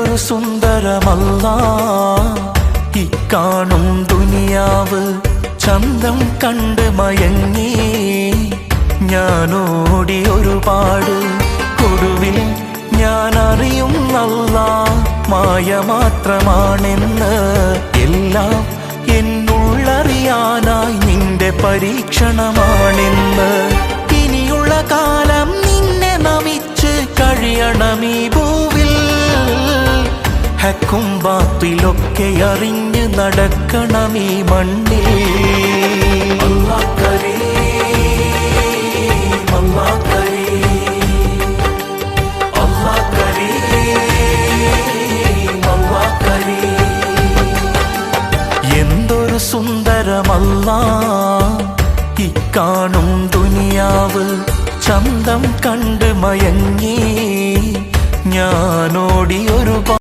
എന്തൊരു സുന്ദരമല്ലാ ഇക്കാണും ദുനിയാവ്. ചന്തം കണ്ട് മയങ്ങി ഞാനോടി ഒരുപാട്. ഒടുവിൽ ഞാൻ അറിയുന്നല്ലാ മായ മാത്രമാണെന്ന്. എല്ലാം എന്നുള്ളറിയാനായി നിന്റെ പരീക്ഷണമാണെന്ന്. ഇനിയുള്ള കാലം നിന്നെ നമിച്ച് കഴിയണമീ ഭൂവിൽ. ഹക്കും ബാത്തിലൊക്കെ അറിഞ്ഞ് നടക്കണമീ മണ്ണിൽ. അല്ലാഹ് കരീം, അല്ലാഹ് കരീം, അല്ലാഹ് കരീം, അല്ലാഹ് കരീം. എന്തൊരു സുന്ദരമല്ലാ ഇക്കാണും ദുനിയാവ്. ചന്തം കണ്ട് മയങ്ങി ഞാനോടി ഒരുപാട്.